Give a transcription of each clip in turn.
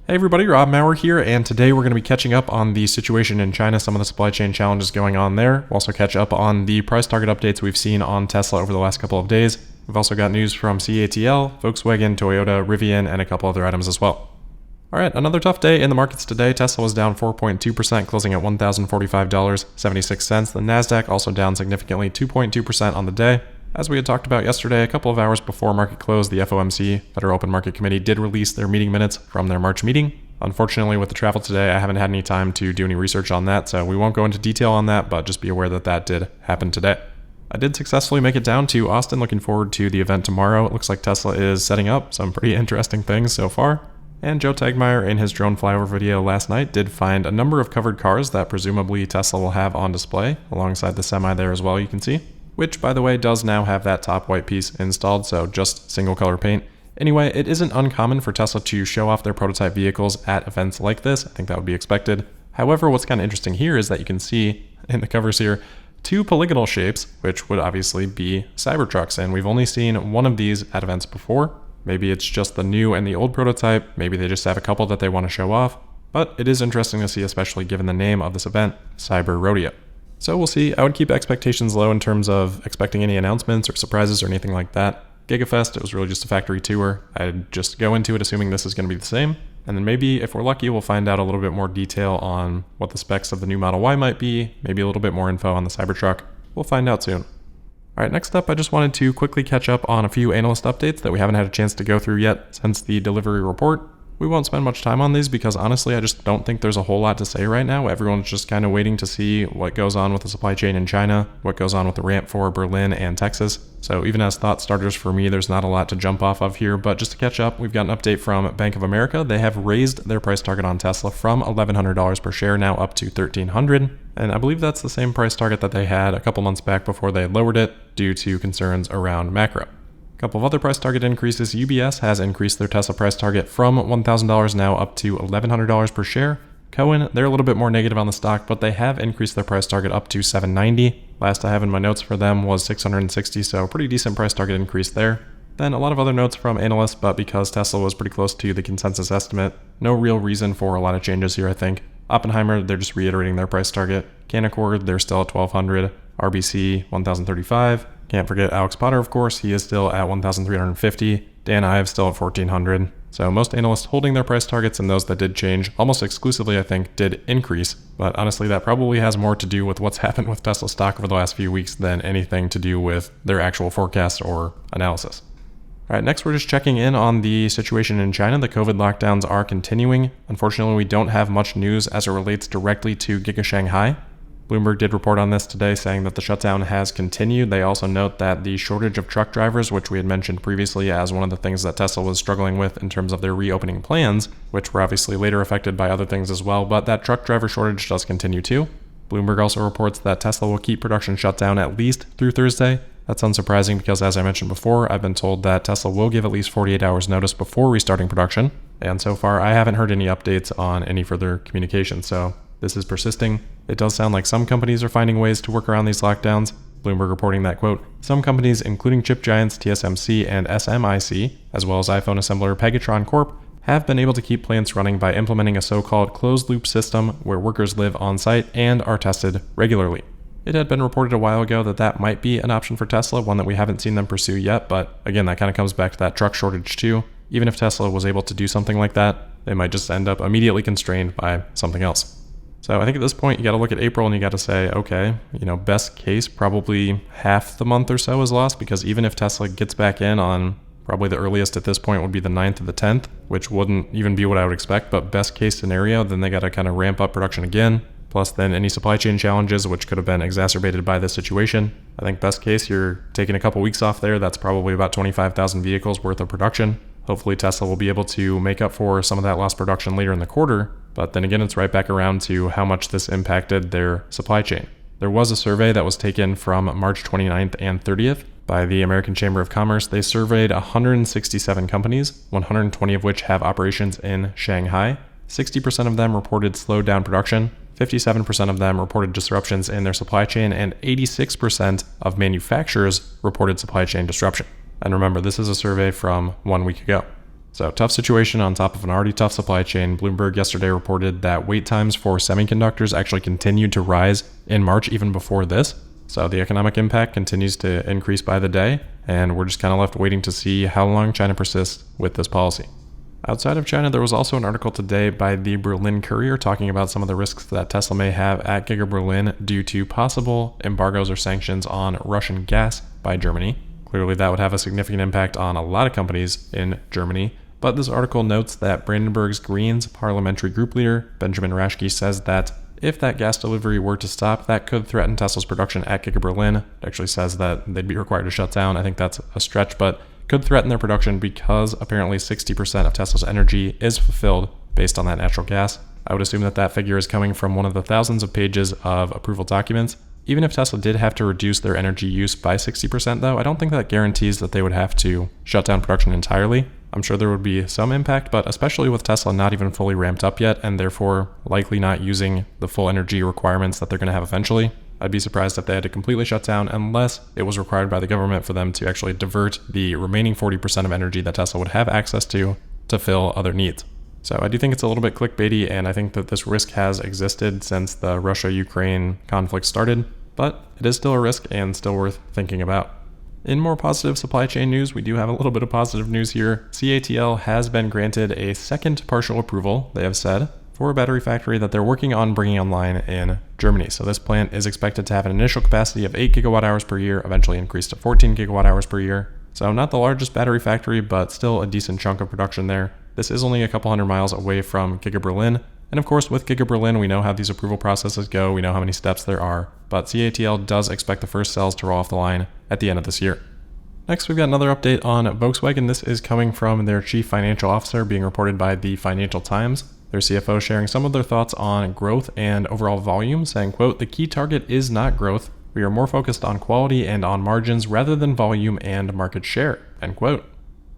Hey everybody, Rob Maurer here, and today we're going to be catching up on the situation in China, some of the supply chain challenges going on there. We'll also catch up on the price target updates we've seen on Tesla over the last couple of days. We've also got news from CATL, Volkswagen, Toyota, Rivian, and a couple other items as well. Alright, another tough day in the markets today. Tesla was down 4.2%, closing at $1,045.76. The Nasdaq also down significantly, 2.2% on the day. As we had talked about yesterday, a couple of hours before market close, the FOMC, Federal Open Market Committee, did release their meeting minutes from their March meeting. Unfortunately, with the travel today, I haven't had any time to do any research on that, so we won't go into detail on that, but just be aware that that did happen today. I did successfully make it down to Austin, looking forward to the event tomorrow. It looks like Tesla is setting up some pretty interesting things so far. And Joe Tegmeyer, in his drone flyover video last night, did find a number of covered cars that presumably Tesla will have on display, alongside the Semi there as well, you can see. Which, by the way, does now have that top white piece installed, so just single color paint. Anyway, it isn't uncommon for Tesla to show off their prototype vehicles at events like this. I think that would be expected. However, what's kind of interesting here is that you can see in the covers here two polygonal shapes, which would obviously be Cybertrucks, and we've only seen one of these at events before. Maybe it's just the new and the old prototype, maybe they just have a couple that they want to show off, but it is interesting to see, especially given the name of this event, Cyber Rodeo. So we'll see. I would keep expectations low in terms of expecting any announcements or surprises or anything like that. GigaFest, it was really just a factory tour. I'd just go into it assuming this is going to be the same. And then maybe, if we're lucky, we'll find out a little bit more detail on what the specs of the new Model Y might be, maybe a little bit more info on the Cybertruck. We'll find out soon. Alright, next up, I just wanted to quickly catch up on a few analyst updates that we haven't had a chance to go through yet since the delivery report. We won't spend much time on these because honestly, I just don't think there's a whole lot to say right now. Everyone's just kind of waiting to see what goes on with the supply chain in China, what goes on with the ramp for Berlin and Texas. So even as thought starters for me, there's not a lot to jump off of here, but just to catch up, we've got an update from Bank of America. They have raised their price target on Tesla from $1,100 per share now up to $1,300. And I believe that's the same price target that they had a couple months back before they lowered it due to concerns around macro. Couple of other price target increases. UBS has increased their Tesla price target from $1,000 now up to $1,100 per share. Cohen, they're a little bit more negative on the stock, but they have increased their price target up to $790. Last I have in my notes for them was $660, so pretty decent price target increase there. Then a lot of other notes from analysts, but because Tesla was pretty close to the consensus estimate, no real reason for a lot of changes here, I think. Oppenheimer, they're just reiterating their price target. Canaccord, they're still at $1,200. RBC, $1,035. Can't forget Alex Potter, of course. He is still at $1,350. Dan Ives still at $1,400. So most analysts holding their price targets, and those that did change, almost exclusively, I think, did increase. But honestly, that probably has more to do with what's happened with Tesla stock over the last few weeks than anything to do with their actual forecast or analysis. All right, next we're just checking in on the situation in China. The COVID lockdowns are continuing. Unfortunately, we don't have much news as it relates directly to Giga Shanghai. Bloomberg did report on this today, saying that the shutdown has continued. They also note that the shortage of truck drivers, which we had mentioned previously as one of the things that Tesla was struggling with in terms of their reopening plans, which were obviously later affected by other things as well, but that truck driver shortage does continue too. Bloomberg also reports that Tesla will keep production shut down at least through Thursday. That's unsurprising because, as I mentioned before, I've been told that Tesla will give at least 48 hours notice before restarting production, and so far I haven't heard any updates on any further communication, so this is persisting. It does sound like some companies are finding ways to work around these lockdowns. Bloomberg reporting that, quote, some companies, including chip giants TSMC and SMIC, as well as iPhone assembler Pegatron Corp., have been able to keep plants running by implementing a so-called closed-loop system where workers live on-site and are tested regularly. It had been reported a while ago that that might be an option for Tesla, one that we haven't seen them pursue yet, but again, that kind of comes back to that truck shortage too. Even if Tesla was able to do something like that, they might just end up immediately constrained by something else. So I think at this point, you got to look at April and you got to say, okay, best case, probably half the month or so is lost, because even if Tesla gets back in on probably the earliest at this point would be the 9th or the 10th, which wouldn't even be what I would expect, but best case scenario, then they got to kind of ramp up production again. Plus then any supply chain challenges, which could have been exacerbated by this situation. I think best case, you're taking a couple weeks off there. That's probably about 25,000 vehicles worth of production. Hopefully Tesla will be able to make up for some of that lost production later in the quarter. But then again, it's right back around to how much this impacted their supply chain. There was a survey that was taken from March 29th and 30th by the American Chamber of Commerce. They surveyed 167 companies, 120 of which have operations in Shanghai. 60% of them reported slowed down production. 57% of them reported disruptions in their supply chain, and 86% of manufacturers reported supply chain disruption. And remember, this is a survey from 1 week ago. So tough situation on top of an already tough supply chain. Bloomberg yesterday reported that wait times for semiconductors actually continued to rise in March even before this. So the economic impact continues to increase by the day, and we're just kind of left waiting to see how long China persists with this policy. Outside of China, there was also an article today by the Berlin Courier talking about some of the risks that Tesla may have at Giga Berlin due to possible embargoes or sanctions on Russian gas by Germany. Clearly that would have a significant impact on a lot of companies in Germany. But this article notes that Brandenburg's Greens parliamentary group leader, Benjamin Raschke, says that if that gas delivery were to stop, that could threaten Tesla's production at Giga Berlin. It actually says that they'd be required to shut down. I think that's a stretch, but could threaten their production because apparently 60% of Tesla's energy is fulfilled based on that natural gas. I would assume that that figure is coming from one of the thousands of pages of approval documents. Even if Tesla did have to reduce their energy use by 60% though, I don't think that guarantees that they would have to shut down production entirely. I'm sure there would be some impact, but especially with Tesla not even fully ramped up yet and therefore likely not using the full energy requirements that they're going to have eventually, I'd be surprised if they had to completely shut down unless it was required by the government for them to actually divert the remaining 40% of energy that Tesla would have access to fill other needs. So I do think it's a little bit clickbaity, and I think that this risk has existed since the Russia-Ukraine conflict started, but it is still a risk and still worth thinking about. In more positive supply chain news, we do have a little bit of positive news here. CATL has been granted a second partial approval, they have said, for a battery factory that they're working on bringing online in Germany. So this plant is expected to have an initial capacity of 8 gigawatt hours per year, eventually increase to 14 gigawatt hours per year. So not the largest battery factory, but still a decent chunk of production there. This is only a couple hundred miles away from Giga Berlin. And of course, with Giga Berlin, we know how these approval processes go. We know how many steps there are. But CATL does expect the first cells to roll off the line at the end of this year. Next, we've got another update on Volkswagen. This is coming from their chief financial officer, being reported by the Financial Times. Their CFO sharing some of their thoughts on growth and overall volume, saying, quote, "The key target is not growth. We are more focused on quality and on margins rather than volume and market share," end quote.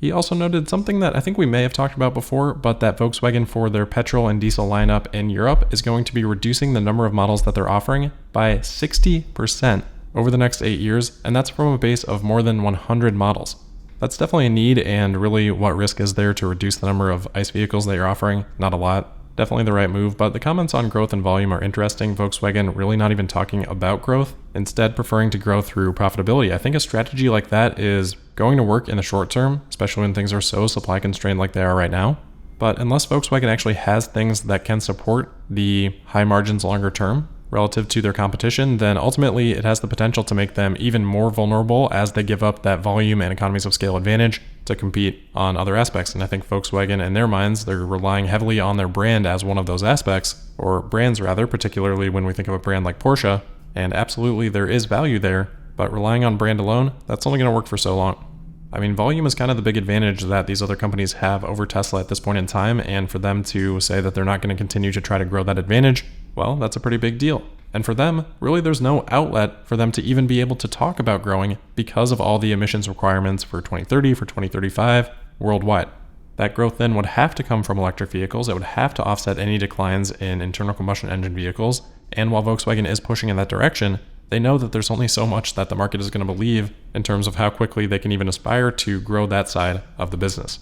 He also noted something that I think we may have talked about before, but that Volkswagen for their petrol and diesel lineup in Europe is going to be reducing the number of models that they're offering by 60% over the next 8 years, and that's from a base of more than 100 models. That's definitely a need, and really what risk is there to reduce the number of ICE vehicles that you're offering? Not a lot. Definitely the right move, but the comments on growth and volume are interesting. Volkswagen really not even talking about growth, instead preferring to grow through profitability. I think a strategy like that is going to work in the short term, especially when things are so supply constrained like they are right now. But unless Volkswagen actually has things that can support the high margins longer term relative to their competition, then ultimately it has the potential to make them even more vulnerable as they give up that volume and economies of scale advantage to compete on other aspects. And I think Volkswagen, in their minds, they're relying heavily on their brand as one of those aspects, or brands rather, particularly when we think of a brand like Porsche. And absolutely there is value there, but relying on brand alone, that's only going to work for so long. I mean, volume is kind of the big advantage that these other companies have over Tesla at this point in time, and for them to say that they're not going to continue to try to grow that advantage, well, that's a pretty big deal. And for them, really there's no outlet for them to even be able to talk about growing because of all the emissions requirements for 2030, for 2035, worldwide. That growth then would have to come from electric vehicles. It would have to offset any declines in internal combustion engine vehicles. And while Volkswagen is pushing in that direction, they know that there's only so much that the market is going to believe in terms of how quickly they can even aspire to grow that side of the business.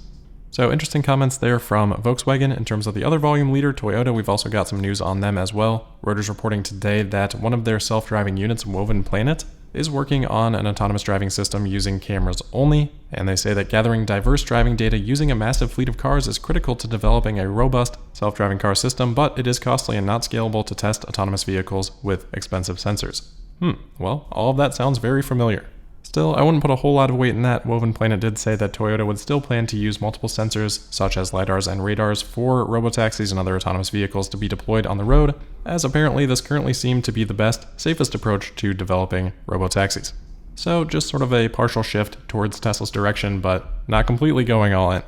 So interesting comments there from Volkswagen. In terms of the other volume leader, Toyota, we've also got some news on them as well. Reuters reporting today that one of their self-driving units, Woven Planet, is working on an autonomous driving system using cameras only, and they say that gathering diverse driving data using a massive fleet of cars is critical to developing a robust self-driving car system, but it is costly and not scalable to test autonomous vehicles with expensive sensors. Well, all of that sounds very familiar. Still, I wouldn't put a whole lot of weight in that. Woven Planet did say that Toyota would still plan to use multiple sensors, such as LiDARs and radars, for robotaxis and other autonomous vehicles to be deployed on the road, as apparently this currently seemed to be the best, safest approach to developing robotaxis. So just sort of a partial shift towards Tesla's direction, but not completely going all in.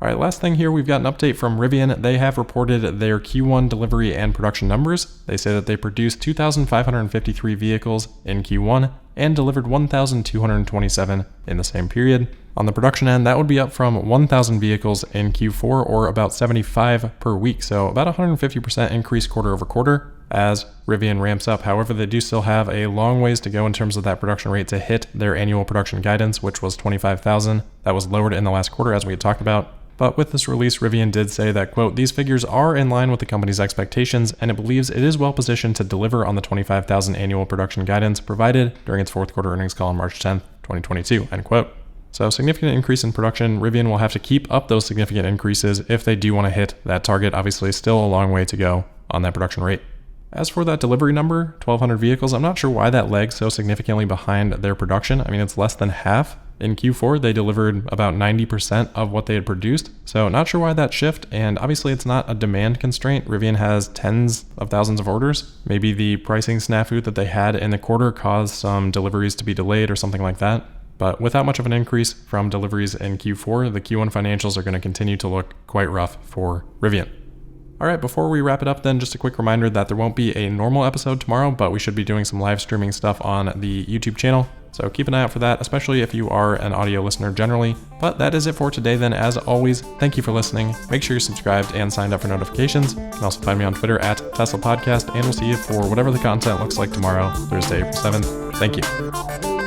Alright, last thing here, we've got an update from Rivian. They have reported their Q1 delivery and production numbers. They say that they produced 2,553 vehicles in Q1 and delivered 1,227 in the same period. On the production end, that would be up from 1,000 vehicles in Q4, or about 75 per week, so about 150% increase quarter over quarter as Rivian ramps up. However, they do still have a long ways to go in terms of that production rate to hit their annual production guidance, which was 25,000. That was lowered in the last quarter, as we had talked about. But with this release, Rivian did say that, quote, these figures are in line with the company's expectations, and it believes it is well positioned to deliver on the 25,000 annual production guidance provided during its fourth quarter earnings call on March 10th, 2022, end quote. So significant increase in production. Rivian will have to keep up those significant increases if they do want to hit that target. Obviously, still a long way to go on that production rate. As for that delivery number, 1,200 vehicles, I'm not sure why that lags so significantly behind their production. I mean, it's less than half. In Q4, they delivered about 90% of what they had produced. So not sure why that shift. And obviously it's not a demand constraint. Rivian has tens of thousands of orders. Maybe the pricing snafu that they had in the quarter caused some deliveries to be delayed or something like that. But without much of an increase from deliveries in Q4, the Q1 financials are going to continue to look quite rough for Rivian. All right, before we wrap it up then, just a quick reminder that there won't be a normal episode tomorrow, but we should be doing some live streaming stuff on the YouTube channel. So keep an eye out for that, especially if you are an audio listener generally. But that is it for today then. As always, thank you for listening. Make sure you're subscribed and signed up for notifications. You can also find me on Twitter at Tesla Podcast, and we'll see you for whatever the content looks like tomorrow, Thursday, April 7th. Thank you.